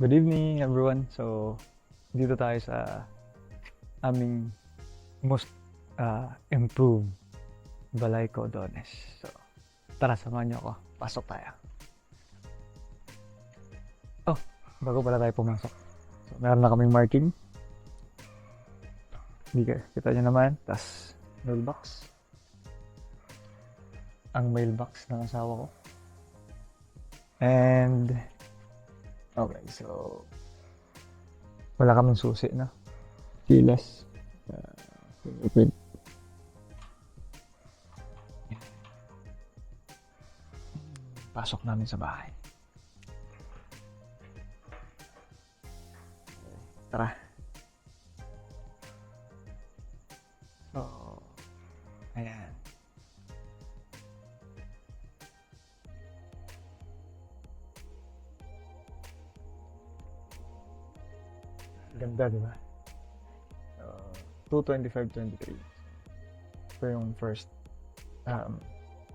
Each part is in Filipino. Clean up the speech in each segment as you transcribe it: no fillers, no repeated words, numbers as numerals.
Good evening, everyone. So, dito tayo sa aming most improved Balay Codones. So, tara, samahan niyo ako. Pasok tayo. Oh, bago pala tayo pumasok. So, meron na kaming marking. Kita niyo naman. Tas, mailbox. Ang mailbox ng asawa ko. And, okay, so wala kaming susi na. Kilas. Fingerprint. Pasok namin sa bahay. Tara. So, ayan. Ganda, di ba? 2:25-23. Ito yung first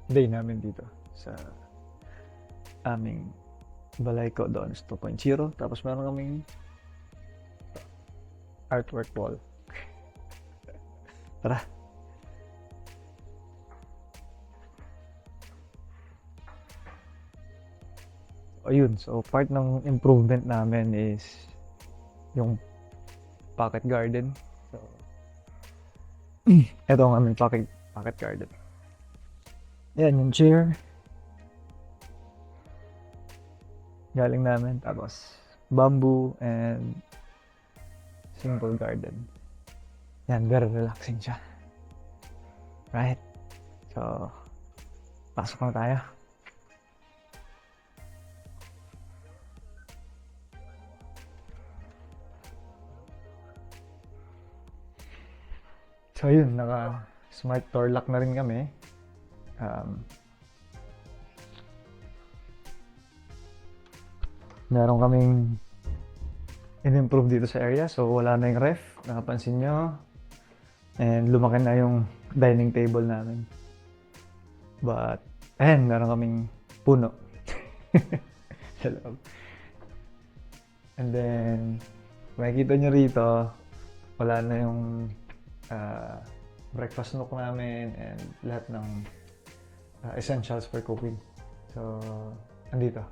day namin dito sa aming Balay Codones 2.0. Tapos meron kaming artwork wall. Tara! So, ayun. So, part ng improvement namin is yung pocket garden. So, ito ang aming pocket garden. Yan, yung chair. Galing namin. Tapos, bamboo and simple garden. Yan, very relaxing siya. Right? So, pasok na tayo. So yun, naka smart door lock na rin kami. Meron kaming in-improve dito sa area. So wala na yung ref, nakapansin nyo. And lumaki na yung dining table namin. But, ayan, meron kaming puno. Sa loob. And then, makikita nyo rito, wala na yung breakfast nook namin and lahat ng essentials for cooking. So, andito.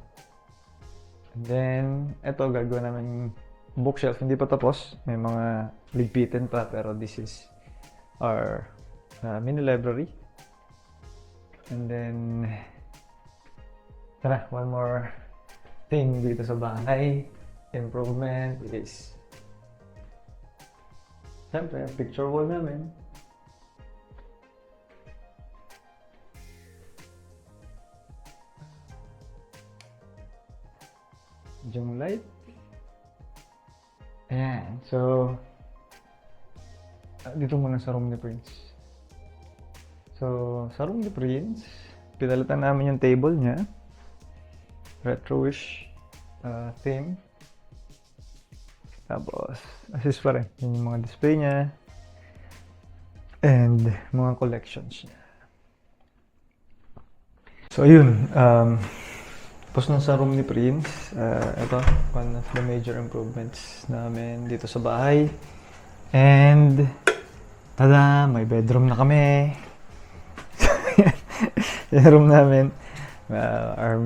And then, eto gagawin namin bookshelf. Hindi pa tapos. May mga ligpitin pa, pero this is our mini library. And then, tara, one more thing dito sa bahay. Improvement is siyempre, picture wall namin. Yung light. Ayan. So, dito muna sa room ni Prince. So, sa room ni Prince, pinalitan namin yung table niya. Retro-ish theme. Tapos, assist pa rin. Yun yung mga display niya. And mga collections niya. So, ayun. Tapos nung sa room ni Prince, ito, one of the major improvements namin dito sa bahay. And, tada, may bedroom na kami. Yung room namin, our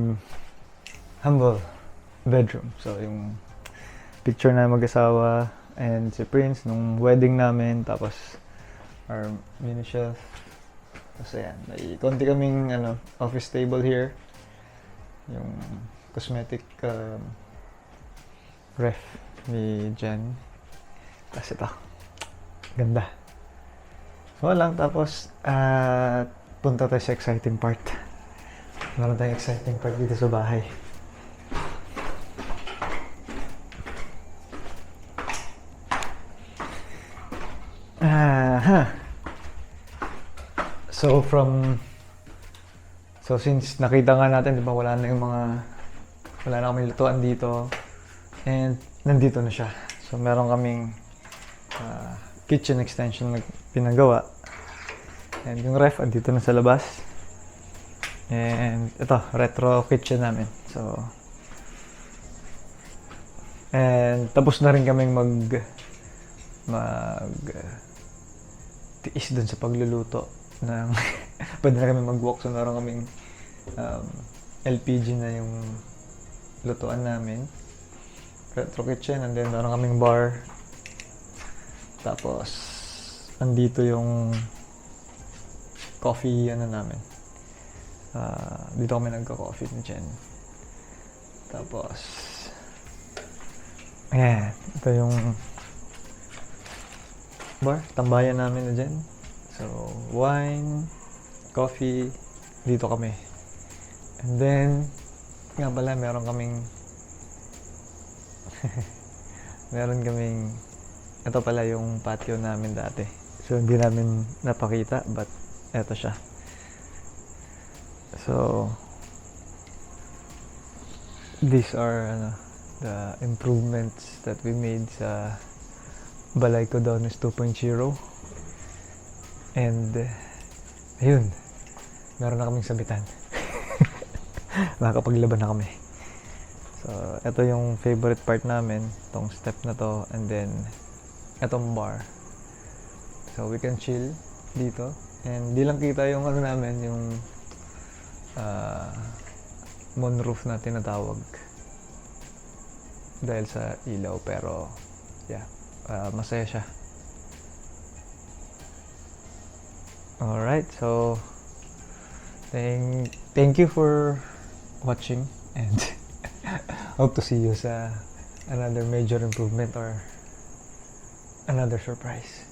humble bedroom. So, yung picture na mag-asawa and si Prince nung wedding namin, tapos our mini shelf. Tapos ayan, may konti kaming office table here, yung cosmetic ref ni Jen. Tapos ito, ganda. So lang, tapos punta tayo sa exciting part. Meron tayong exciting part dito sa bahay. So since nakita nga natin, di ba, wala na kaming lutuan dito. And nandito na siya. So meron kaming kitchen extension na pinagawa. And yung ref, andito na sa labas. And ito, retro kitchen namin. So, And tapos na rin kaming tiis dun sa pagluluto ng pwede na kami mag-walk, so meron kaming LPG na yung lutuan namin, retro kitchen, and then meron kaming bar. Tapos andito yung coffee namin. Dito kami nagka-coffee ni Jen. Tapos ayan, ito yung bar, tambayan namin na Jen. So wine, coffee, dito kami. And then nga pala meron kaming ito pala yung patio namin dati. So hindi namin napakita, but eto siya. So these are the improvements that we made sa Balay Codones 2.0. And ayun, meron na kaming sabitan. Nakakapaglaban na kami. So ito yung favorite part namin, tong step na to, and then etong bar. So we can chill dito, and di lang kita yung namin, yung moonroof na tinatawag dahil sa ilaw, pero yeah, masaya siya. Alright, so thank you for watching, and hope to see you sa another major improvement or another surprise.